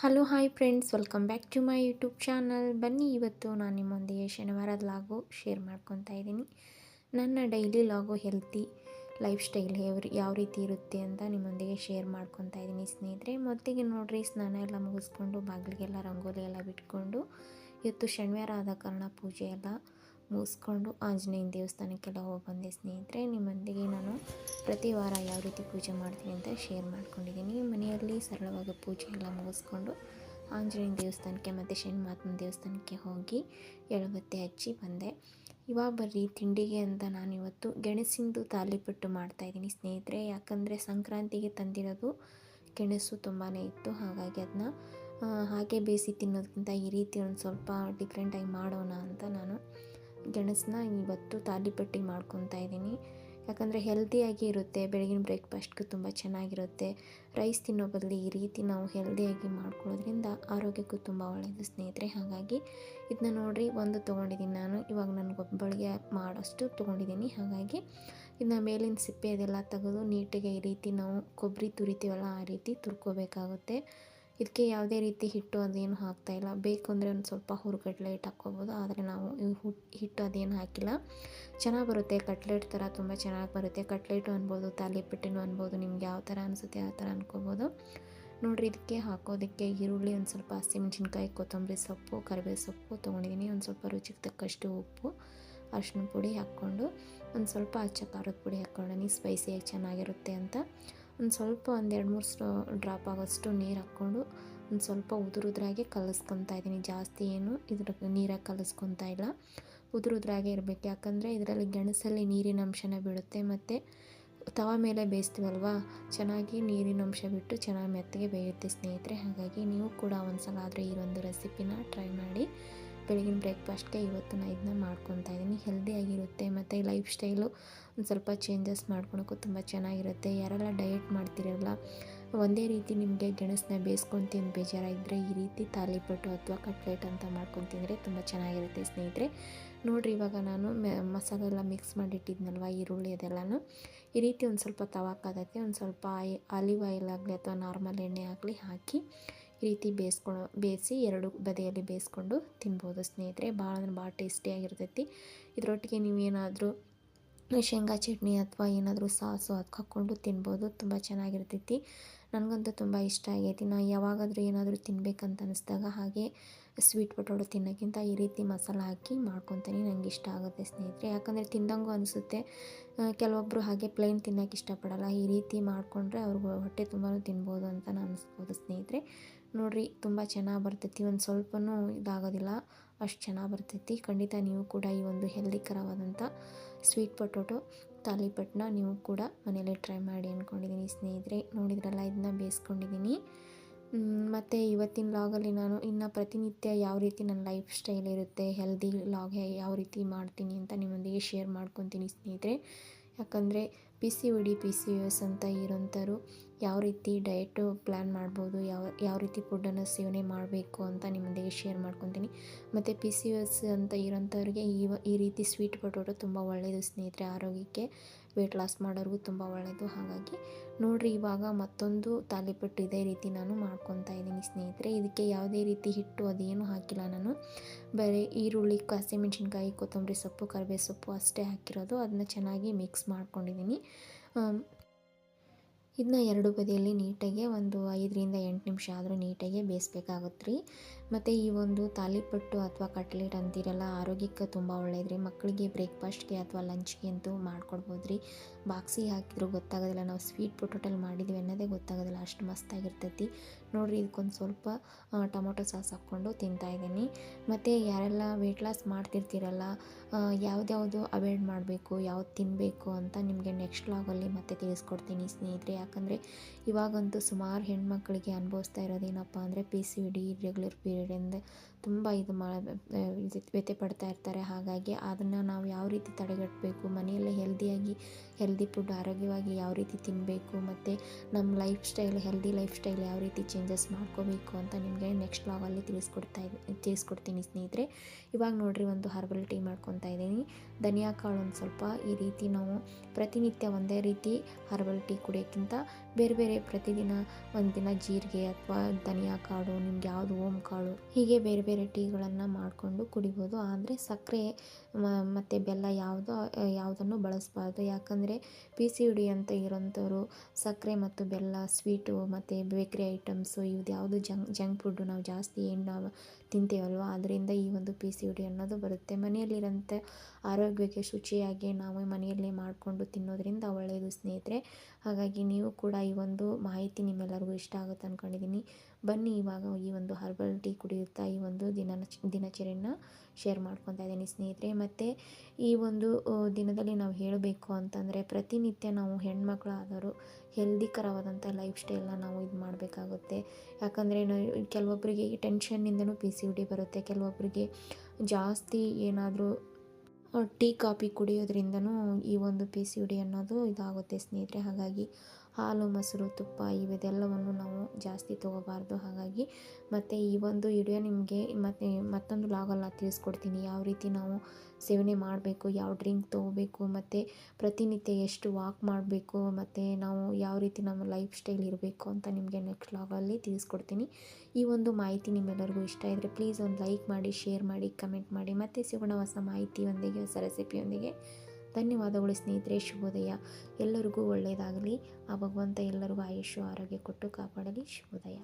Hello hi friends, welcome back to my YouTube channel. ಬನ್ನಿ, ಇವತ್ತು ನಾನು ನಿಮ್ಮೊಂದಿಗೆ ಶನಿವಾರದ ಲಾಗು ಶೇರ್ ಮಾಡ್ಕೊತಾ ಇದ್ದೀನಿ. ನನ್ನ ಡೈಲಿ ಲಾಗು ಹೆಲ್ತಿ ಲೈಫ್ ಸ್ಟೈಲ್ ಯಾವ ರೀತಿ ಇರುತ್ತೆ ಅಂತ ನಿಮ್ಮೊಂದಿಗೆ ಶೇರ್ ಮಾಡ್ಕೊತಾ ಇದ್ದೀನಿ ಸ್ನೇಹಿತರೆ. ಮೊದಲಿಗೆ ನೋಡಿರಿ, ಸ್ನಾನ ಎಲ್ಲ ಮುಗಿಸ್ಕೊಂಡು ಬಾಗಿಲಿಗೆಲ್ಲ ರಂಗೋಲಿ ಎಲ್ಲ ಬಿಟ್ಕೊಂಡು, ಇವತ್ತು ಶನಿವಾರ ಆದ ಕಾರಣ ಪೂಜೆ ಎಲ್ಲ ಮುಗಿಸ್ಕೊಂಡು ಆಂಜನೇಯನ ದೇವಸ್ಥಾನಕ್ಕೆಲ್ಲ ಹೋಗಿ ಬಂದೆ ಸ್ನೇಹಿತರೆ. ನಿಮ್ಮೊಂದಿಗೆ ನಾನು ಪ್ರತಿ ವಾರ ಯಾವ ರೀತಿ ಪೂಜೆ ಮಾಡ್ತೀನಿ ಅಂತ ಶೇರ್ ಮಾಡ್ಕೊಂಡಿದ್ದೀನಿ. ಮನೆಯಲ್ಲಿ ಸರಳವಾಗಿ ಪೂಜೆ ಎಲ್ಲ ಮುಗಿಸ್ಕೊಂಡು ಆಂಜನೇಯನ ದೇವಸ್ಥಾನಕ್ಕೆ ಮತ್ತು ಶನಿಮಾತನ ದೇವಸ್ಥಾನಕ್ಕೆ ಹೋಗಿ ಎಳಬತ್ತಿ ಹಚ್ಚಿ ಬಂದೆ. ಇವಾಗ ಬರ್ರಿ ತಿಂಡಿಗೆ ಅಂತ ನಾನಿವತ್ತು ಗೆಣಸಿಂದು ತಾಲಿಪಟ್ಟು ಮಾಡ್ತಾಯಿದ್ದೀನಿ ಸ್ನೇಹಿತರೆ. ಯಾಕಂದರೆ ಸಂಕ್ರಾಂತಿಗೆ ತಂದಿರೋದು ಗೆಣಸು ತುಂಬಾ ಇತ್ತು, ಹಾಗಾಗಿ ಅದನ್ನ ಹಾಗೆ ಬೇಯಿಸಿ ತಿನ್ನೋದಕ್ಕಿಂತ ಈ ರೀತಿ ಒಂದು ಸ್ವಲ್ಪ ಡಿಫ್ರೆಂಟಾಗಿ ಮಾಡೋಣ ಅಂತ ನಾನು ಗೆಣಸನ್ನ ಇವತ್ತು ತಾಲಿಪಟ್ಟಿ ಮಾಡ್ಕೊತಾ ಇದ್ದೀನಿ. ಯಾಕಂದರೆ ಹೆಲ್ದಿಯಾಗಿ ಇರುತ್ತೆ, ಬೆಳಗಿನ ಬ್ರೇಕ್ಫಾಸ್ಟ್ಗೂ ತುಂಬ ಚೆನ್ನಾಗಿರುತ್ತೆ. ರೈಸ್ ತಿನ್ನೋ ಬದಲು ಈ ರೀತಿ ನಾವು ಹೆಲ್ದಿಯಾಗಿ ಮಾಡ್ಕೊಳ್ಳೋದ್ರಿಂದ ಆರೋಗ್ಯಕ್ಕೂ ತುಂಬ ಒಳ್ಳೆಯದು ಸ್ನೇಹಿತರೆ. ಹಾಗಾಗಿ ಇದನ್ನ ನೋಡಿರಿ, ಒಂದು ತೊಗೊಂಡಿದ್ದೀನಿ ನಾನು. ಇವಾಗ ನನಗೊಬ್ಬಳಿಗೆ ಮಾಡೋಷ್ಟು ತೊಗೊಂಡಿದ್ದೀನಿ. ಹಾಗಾಗಿ ಇದನ್ನ ಮೇಲಿನ ಸಿಪ್ಪೆ ಅದೆಲ್ಲ ತೆಗೆದು ನೀಟಾಗಿ ಈ ರೀತಿ ನಾವು ಕೊಬ್ಬರಿ ತುರಿತೀವಲ್ಲ ಆ ರೀತಿ ತುರ್ಕೋಬೇಕಾಗುತ್ತೆ. ಇದಕ್ಕೆ ಯಾವುದೇ ರೀತಿ ಹಿಟ್ಟು ಅದೇನು ಹಾಕ್ತಾಯಿಲ್ಲ. ಬೇಕು ಅಂದರೆ ಒಂದು ಸ್ವಲ್ಪ ಹುರ್ಗಡ್ಲೆ ಹಿಟ್ಟು ಹಾಕ್ಕೋಬೋದು, ಆದರೆ ನಾವು ಹಿಟ್ಟು ಅದೇನು ಹಾಕಿಲ್ಲ. ಚೆನ್ನಾಗಿ ಬರುತ್ತೆ, ಕಟ್ಲೆಟ್ ಥರ ತುಂಬ ಚೆನ್ನಾಗಿ ಬರುತ್ತೆ. ಕಟ್ಲೆಟು ಅನ್ಬೋದು, ತಾಲಿಪಟ್ಟಿನೂ ಅನ್ಬೋದು, ನಿಮ್ಗೆ ಯಾವ ಥರ ಅನಿಸುತ್ತೆ ಆ ಥರ ಅನ್ಕೋಬೋದು. ನೋಡಿರಿ, ಇದಕ್ಕೆ ಹಾಕೋದಕ್ಕೆ ಈರುಳ್ಳಿ, ಒಂದು ಸ್ವಲ್ಪ ಹಸಿಮೆಣ್ಸಿನ್ಕಾಯಿ, ಕೊತ್ತಂಬರಿ ಸೊಪ್ಪು, ಕರಿಬೇವು ಸೊಪ್ಪು ತೊಗೊಂಡಿದ್ದೀನಿ. ಒಂದು ಸ್ವಲ್ಪ ರುಚಿಗೆ ತಕ್ಕಷ್ಟು ಉಪ್ಪು, ಅರಿಶಿನ ಪುಡಿ ಹಾಕ್ಕೊಂಡು ಒಂದು ಸ್ವಲ್ಪ ಅಚ್ಚ ಖಾರದ ಪುಡಿ ಹಾಕ್ಕೊಂಡಿನಿ, ಸ್ಪೈಸಿಯಾಗಿ ಚೆನ್ನಾಗಿರುತ್ತೆ ಅಂತ. ಒಂದು ಸ್ವಲ್ಪ ಒಂದು 2-3 ಡ್ರಾಪ್ ಆಗೋಷ್ಟು ನೀರು ಹಾಕ್ಕೊಂಡು ಒಂದು ಸ್ವಲ್ಪ ಉದುರಾಗೆ ಕಲಿಸ್ಕೊತಾ ಇದ್ದೀನಿ. ಜಾಸ್ತಿ ಏನು ನೀರಾಗಿ ಕಲಿಸ್ಕೊತಾ ಇಲ್ಲ, ಉದುರಾಗೆ ಇರಬೇಕು. ಯಾಕಂದರೆ ಇದರಲ್ಲಿ ಗೆಣಸಲ್ಲಿ ನೀರಿನ ಅಂಶನ ಬಿಡುತ್ತೆ, ಮತ್ತು ತವ ಮೇಲೆ ಬೇಯಿಸ್ತೀವಲ್ವ, ಚೆನ್ನಾಗಿ ನೀರಿನ ಅಂಶ ಬಿಟ್ಟು ಚೆನ್ನಾಗಿ ಮೆತ್ತಗೆ ಬೇಯುತ್ತೆ ಸ್ನೇಹಿತರೆ. ಹಾಗಾಗಿ ನೀವು ಕೂಡ ಒಂದು ಸಲ ಆದರೆ ಈ ಒಂದು ರೆಸಿಪಿನ ಟ್ರೈ ಮಾಡಿ. ಬೆಳಗಿನ ಬ್ರೇಕ್ಫಾಸ್ಟ್ಗೆ ಇವತ್ತು ನಾನು ಇದನ್ನ ಮಾಡ್ಕೊತಾ ಇದ್ದೀನಿ. ಹೆಲ್ದಿಯಾಗಿರುತ್ತೆ, ಮತ್ತು ಲೈಫ್ ಸ್ಟೈಲು ಒಂದು ಸ್ವಲ್ಪ ಚೇಂಜಸ್ ಮಾಡ್ಕೊಳಕ್ಕೂ ತುಂಬ ಚೆನ್ನಾಗಿರುತ್ತೆ. ಯಾರೆಲ್ಲ ಡಯಟ್ ಮಾಡ್ತಿರಲ್ಲ, ಒಂದೇ ರೀತಿ ನಿಮಗೆ ಗೆಣಸನ್ನ ಬೇಯಿಸ್ಕೊಂಡು ತಿಂದು ಬೇಜಾರಾಗಿದ್ದರೆ ಈ ರೀತಿ ತಾಲಿಪಟ್ಟು ಅಥವಾ ಕಟ್ಲೆಟ್ ಅಂತ ಮಾಡ್ಕೊಂಡು ತಿಂದರೆ ತುಂಬ ಚೆನ್ನಾಗಿರುತ್ತೆ ಸ್ನೇಹಿತರೆ. ನೋಡಿರಿ, ಇವಾಗ ನಾನು ಮಸಾಲೆ ಎಲ್ಲ ಮಿಕ್ಸ್ ಮಾಡಿಟ್ಟಿದ್ನಲ್ವ, ಈರುಳ್ಳಿ ಅದೆಲ್ಲನೂ ಈ ರೀತಿ ಒಂದು ಸ್ವಲ್ಪ ತವಾ ಕಾದಕ್ಕೆ ಒಂದು ಸ್ವಲ್ಪ ಆಲಿವ್ ಆಯಿಲ್ ಆಗಲಿ ಅಥವಾ ನಾರ್ಮಲ್ ಎಣ್ಣೆ ಆಗಲಿ ಹಾಕಿ ಈ ರೀತಿ ಬೇಯಿಸಿ ಎರಡು ಬದಿಯಲ್ಲಿ ಬೇಯಿಸ್ಕೊಂಡು ತಿನ್ಬೋದು ಸ್ನೇಹಿತರೆ. ಭಾಳ ಅಂದ್ರೆ ಭಾಳ ಟೇಸ್ಟಿಯಾಗಿರ್ತೈತಿ. ಇದರೊಟ್ಟಿಗೆ ನೀವು ಏನಾದರೂ ಶೇಂಗಾ ಚಟ್ನಿ ಅಥವಾ ಏನಾದರೂ ಸಾಸು ಅದಕ್ಕೆ ಹಾಕ್ಕೊಂಡು ತಿನ್ಬೋದು, ತುಂಬ ಚೆನ್ನಾಗಿರ್ತೈತಿ. ನನಗಂತೂ ತುಂಬ ಇಷ್ಟ ಆಗೈತಿ. ನಾನು ಯಾವಾಗಾದರೂ ಏನಾದರೂ ತಿನ್ಬೇಕಂತ ಅನ್ನಿಸ್ದಾಗ ಹಾಗೆ ಸ್ವೀಟ್ ಪೊಟೊಟೊ ತಿನ್ನೋಕ್ಕಿಂತ ಈ ರೀತಿ ಮಸಾಲ ಹಾಕಿ ಮಾಡ್ಕೊತೀನಿ, ನನಗೆ ಇಷ್ಟ ಆಗುತ್ತೆ ಸ್ನೇಹಿತರೆ. ಯಾಕಂದರೆ ತಿಂದಂಗೂ ಅನಿಸುತ್ತೆ. ಕೆಲವೊಬ್ಬರು ಹಾಗೆ ಪ್ಲೇನ್ ತಿನ್ನೋಕೆ ಇಷ್ಟಪಡಲ್ಲ, ಈ ರೀತಿ ಮಾಡಿಕೊಂಡ್ರೆ ಅವ್ರಿಗೆ ಹೊಟ್ಟೆ ತುಂಬಾ ತಿನ್ಬೋದು ಅಂತ ಅನ್ನಿಸ್ಬೋದು ಸ್ನೇಹಿತರೆ. ನೋಡಿರಿ, ತುಂಬ ಚೆನ್ನಾಗಿ ಬರ್ತೈತಿ, ಒಂದು ಸ್ವಲ್ಪನೂ ಇದಾಗೋದಿಲ್ಲ, ಅಷ್ಟು ಚೆನ್ನಾಗಿ ಬರ್ತೈತಿ. ಖಂಡಿತ ನೀವು ಕೂಡ ಈ ಒಂದು ಹೆಲ್ದಿಕರವಾದಂಥ ಸ್ವೀಟ್ ಪೊಟೊಟೊ ತಾಲಿಪಟ್ಟನ್ನ ನೀವು ಕೂಡ ಮನೇಲಿ ಟ್ರೈ ಮಾಡಿ ಅಂದ್ಕೊಂಡಿದ್ದೀನಿ ಸ್ನೇಹಿತರೆ. ನೋಡಿದ್ರಲ್ಲ, ಇದನ್ನ ಬೇಯಿಸ್ಕೊಂಡಿದ್ದೀನಿ. ಮತ್ತು ಇವತ್ತಿನ ಲಾಗಲ್ಲಿ ನಾನು ಇನ್ನು ಪ್ರತಿನಿತ್ಯ ಯಾವ ರೀತಿ ನನ್ನ ಲೈಫ್ ಸ್ಟೈಲ್ ಇರುತ್ತೆ, ಹೆಲ್ದಿ ಲಾಗ್ ಯಾವ ರೀತಿ ಮಾಡ್ತೀನಿ ಅಂತ ನಿಮ್ಮೊಂದಿಗೆ ಶೇರ್ ಮಾಡ್ಕೊತೀನಿ ಸ್ನೇಹಿತರೆ. ಯಾಕಂದರೆ PCOS ಅಂತ ಇರೋಂಥವ್ರು ಯಾವ ರೀತಿ ಡಯಟು ಪ್ಲ್ಯಾನ್ ಮಾಡ್ಬೋದು, ಯಾವ ರೀತಿ ಫುಡ್ಡನ್ನು ಸೇವನೆ ಮಾಡಬೇಕು ಅಂತ ನಿಮ್ಮೊಂದಿಗೆ ಶೇರ್ ಮಾಡ್ಕೊತೀನಿ. ಮತ್ತು PCOS ಅಂತ ಇರೋಂಥವ್ರಿಗೆ ಈ ರೀತಿ ಸ್ವೀಟ್ ಪೊಟೊಟೊ ತುಂಬ ಒಳ್ಳೆಯದು ಸ್ನೇಹಿತರೆ. ಆರೋಗ್ಯಕ್ಕೆ, ವೆಯ್ಟ್ ಲಾಸ್ ಮಾಡೋರಿಗೂ ತುಂಬ ಒಳ್ಳೆಯದು. ಹಾಗಾಗಿ ನೋಡಿರಿ, ಇವಾಗ ಮತ್ತೊಂದು ತಾಲಿಪಟ್ಟು ಇದೇ ರೀತಿ ನಾನು ಮಾಡ್ಕೊತಾ ಇದ್ದೀನಿ ಸ್ನೇಹಿತರೆ. ಇದಕ್ಕೆ ಯಾವುದೇ ರೀತಿ ಹಿಟ್ಟು ಅದೇನು ಹಾಕಿಲ್ಲ ನಾನು, ಬರೀ ಈರುಳ್ಳಿ, ಹಸಿಮೆಣ್ಸಿನ್ಕಾಯಿ, ಕೊತ್ತಂಬರಿ ಸೊಪ್ಪು, ಕರಿಬೇವು ಸೊಪ್ಪು ಅಷ್ಟೇ ಹಾಕಿರೋದು. ಅದನ್ನ ಚೆನ್ನಾಗಿ ಮಿಕ್ಸ್ ಮಾಡ್ಕೊಂಡಿದ್ದೀನಿ. ಇದನ್ನ ಎರಡು ಬದಿಯಲ್ಲಿ ನೀಟಾಗಿ ಒಂದು 5-8 ನಿಮಿಷ ಆದರೂ ನೀಟಾಗಿ ಬೇಯಿಸ್ಬೇಕಾಗುತ್ತೆ ರೀ. ಮತ್ತು ಈ ಒಂದು ತಾಲಿಪಟ್ಟು ಅಥವಾ ಕಟ್ಲೆಟ್ ಅಂತೀರಲ್ಲ, ಆರೋಗ್ಯಕ್ಕೆ ತುಂಬ ಒಳ್ಳೆಯದು ರೀ. ಮಕ್ಕಳಿಗೆ ಬ್ರೇಕ್ಫಾಸ್ಟ್ಗೆ ಅಥವಾ ಲಂಚ್ಗೆ ಅಂತೂ ಮಾಡ್ಕೊಡ್ಬೋದು ರೀ. ಬಾಕ್ಸಿಗೆ ಹಾಕಿದ್ರೂ ಗೊತ್ತಾಗೋದಿಲ್ಲ, ನಾವು ಸ್ವೀಟ್ ಪೊಟೊಟೊಲ್ಲಿ ಮಾಡಿದ್ವಿ ಅನ್ನೋದೇ ಗೊತ್ತಾಗೋದಿಲ್ಲ, ಅಷ್ಟು ಮಸ್ತಾಗಿರ್ತೈತಿ. ನೋಡಿರಿ, ಇದಕ್ಕೊಂದು ಸ್ವಲ್ಪ ಟೊಮೊಟೊ ಸಾಸ್ ಹಾಕ್ಕೊಂಡು ತಿಂತಾಯಿದ್ದೀನಿ. ಮತ್ತು ಯಾರೆಲ್ಲ ವೆಯ್ಟ್ ಲಾಸ್ ಮಾಡ್ತಿರ್ತೀರಲ್ಲ, ಯಾವುದ್ಯಾವುದು ಅವಾಯ್ಡ್ ಮಾಡಬೇಕು, ಯಾವ್ದು ತಿನ್ನಬೇಕು ಅಂತ ನಿಮಗೆ ನೆಕ್ಸ್ಟ್ ವ್ಲಾಗಲ್ಲಿ ಮತ್ತೆ ತಿಳಿಸ್ಕೊಡ್ತೀನಿ ಸ್ನೇಹಿತರೆ. ಯಾಕಂದರೆ ಇವಾಗಂತೂ ಸುಮಾರು ಹೆಣ್ಮಕ್ಳಿಗೆ ಅನುಭವಿಸ್ತಾ ಇರೋದೇನಪ್ಪ ಅಂದರೆ PCOD, ಇರ್ರೆಗ್ಯುಲರ್ ಪೀರಿಯಡಿಂದ ತುಂಬ ವ್ಯಥೆ ಪಡ್ತಾ ಇರ್ತಾರೆ. ಹಾಗಾಗಿ ಅದನ್ನು ನಾವು ಯಾವ ರೀತಿ ತಡೆಗಟ್ಟಬೇಕು, ಮನೆಯಲ್ಲೇ ಹೆಲ್ದಿ ಫುಡ್ ಆರೋಗ್ಯವಾಗಿ ಯಾವ ರೀತಿ ತಿನ್ನಬೇಕು ಮತ್ತು ನಮ್ಮ ಹೆಲ್ದಿ ಲೈಫ್ ಸ್ಟೈಲ್ ಯಾವ ರೀತಿ ಚೇಂಜಸ್ ಮಾಡ್ಕೋಬೇಕು ಅಂತ ನಿಮಗೆ ನೆಕ್ಸ್ಟ್ ವ್ಲಾಗಲ್ಲಿ ತಿಳಿಸ್ಕೊಡ್ತೀನಿ ಸ್ನೇಹಿತರೆ. ಇವಾಗ ನೋಡಿರಿ ಒಂದು ಹರ್ಬಲ್ ಟೀ ಮಾಡ್ಕೊತಾ ಇದ್ದೀನಿ. ಧನಿಯಾ ಕಾಳು ಒಂದು ಸ್ವಲ್ಪ ಈ ರೀತಿ ನಾವು ಪ್ರತಿನಿತ್ಯ ಒಂದೇ ರೀತಿ ಹರ್ಬಲ್ ಟೀ ಕುಡಿಯೋಕ್ಕಿಂತ ಬೇರೆ ಬೇರೆ ಪ್ರತಿದಿನ ಒಂದಿನ ಜೀರಿಗೆ ಅಥವಾ ಧನಿಯಾ ಕಾಳು, ನಿಮ್ಗೆ ಯಾವುದು ಓಂ ಕಾಳು, ಹೀಗೆ ಬೇರೆ ಬೇರೆ ಟೀಗಳನ್ನು ಮಾಡಿಕೊಂಡು ಕುಡಿಬೋದು. ಆದರೆ ಸಕ್ಕರೆ ಮತ್ತು ಬೆಲ್ಲ ಯಾವುದನ್ನು ಬಳಸಬಾರ್ದು. ಯಾಕಂದರೆ PCOD ಅಂತ ಇರೋಂಥವ್ರು ಸಕ್ಕರೆ ಮತ್ತು ಬೆಲ್ಲ, ಸ್ವೀಟು ಮತ್ತು ಬೇಕ್ರಿ ಐಟಮ್ಸು ಇದು ಯಾವುದು ಜಂಕ್ ಫುಡ್ಡು ನಾವು ಜಾಸ್ತಿ ಏನು ನಾವು ತಿಂತೇವಲ್ವ, ಅದರಿಂದ ಈ ಒಂದು PCOD ಅನ್ನೋದು ಬರುತ್ತೆ. ಮನೆಯಲ್ಲಿರೋಂಥ ಆರೋಗ್ಯಕ್ಕೆ ಶುಚಿಯಾಗಿ ನಾವು ಮನೆಯಲ್ಲೇ ಮಾಡಿಕೊಂಡು ತಿನ್ನೋದ್ರಿಂದ ಒಳ್ಳೆಯದು ಸ್ನೇಹಿತರೆ. ಹಾಗಾಗಿ ನೀವು ಕೂಡ ಈ ಒಂದು ಮಾಹಿತಿ ನಿಮ್ಮೆಲ್ಲರಿಗೂ ಇಷ್ಟ ಆಗುತ್ತೆ ಅಂದ್ಕೊಂಡಿದ್ದೀನಿ. ಬನ್ನಿ ಇವಾಗ ಈ ಒಂದು ಹರ್ಬಲ್ ಟೀ ಕುಡಿಯುತ್ತಾ ಈ ಒಂದು ದಿನಚರಿಯನ್ನು ಶೇರ್ ಮಾಡ್ಕೊತಾ ಇದ್ದೀನಿ ಸ್ನೇಹಿತರೆ. ಮತ್ತು ಈ ಒಂದು ದಿನದಲ್ಲಿ ನಾವು ಹೇಳಬೇಕು ಅಂತಂದರೆ ಪ್ರತಿನಿತ್ಯ ನಾವು ಹೆಣ್ಮಕ್ಳಾದವರು ಹೆಲ್ದಿಕರವಾದಂಥ ಲೈಫ್ ಸ್ಟೈಲ್ನ ನಾವು ಇದು ಮಾಡಬೇಕಾಗುತ್ತೆ. ಯಾಕಂದರೆ ಕೆಲವೊಬ್ಬರಿಗೆ ಟೆನ್ಷನ್ನಿಂದನೂ PCOD ಬರುತ್ತೆ, ಕೆಲವೊಬ್ಬರಿಗೆ ಜಾಸ್ತಿ ಏನಾದರೂ ಟೀ ಕಾಫಿ ಕುಡಿಯೋದ್ರಿಂದನೂ ಈ ಒಂದು PCOD ಅನ್ನೋದು ಇದಾಗುತ್ತೆ ಸ್ನೇಹಿತರೆ. ಹಾಗಾಗಿ ಹಾಲು, ಮೊಸರು, ತುಪ್ಪ ಇವೆಲ್ಲವನ್ನು ನಾವು ಜಾಸ್ತಿ ತೊಗೋಬಾರ್ದು. ಹಾಗಾಗಿ ಮತ್ತು ಈ ಒಂದು ವಿಡಿಯೋ ನಿಮಗೆ ಮತ್ತೊಂದು ವ್ಲಾಗಲ್ಲಿ ತಿಳಿಸ್ಕೊಡ್ತೀನಿ ಯಾವ ರೀತಿ ನಾವು ಸೇವನೆ ಮಾಡಬೇಕು, ಯಾವ ಡ್ರಿಂಕ್ ತೊಗೋಬೇಕು, ಮತ್ತು ಪ್ರತಿನಿತ್ಯ ಎಷ್ಟು ವಾಕ್ ಮಾಡಬೇಕು, ಮತ್ತು ನಾವು ಯಾವ ರೀತಿ ನಮ್ಮ ಲೈಫ್ ಸ್ಟೈಲ್ ಇರಬೇಕು ಅಂತ ನಿಮಗೆ ನೆಕ್ಸ್ಟ್ ವ್ಲಾಗಲ್ಲಿ ತಿಳಿಸ್ಕೊಡ್ತೀನಿ. ಈ ಒಂದು ಮಾಹಿತಿ ನಿಮ್ಮೆಲ್ಲರಿಗೂ ಇಷ್ಟ ಇದ್ದರೆ ಪ್ಲೀಸ್ ಒಂದು ಲೈಕ್ ಮಾಡಿ, ಶೇರ್ ಮಾಡಿ, ಕಮೆಂಟ್ ಮಾಡಿ. ಮತ್ತೆ ಸಿಗೋಣ ಹೊಸ ಮಾಹಿತಿಯೊಂದಿಗೆ, ಹೊಸ ರೆಸಿಪಿಯೊಂದಿಗೆ. ಧನ್ಯವಾದಗಳು ಸ್ನೇಹಿತರೆ. ಶುಭೋದಯ. ಎಲ್ಲರಿಗೂ ಒಳ್ಳೆಯದಾಗಲಿ. ಆ ಭಗವಂತ ಎಲ್ಲರಿಗೂ ಆಯುಷ್ಯ ಆರೋಗ್ಯ ಕೊಟ್ಟು ಕಾಪಾಡಲಿ. ಶುಭೋದಯ.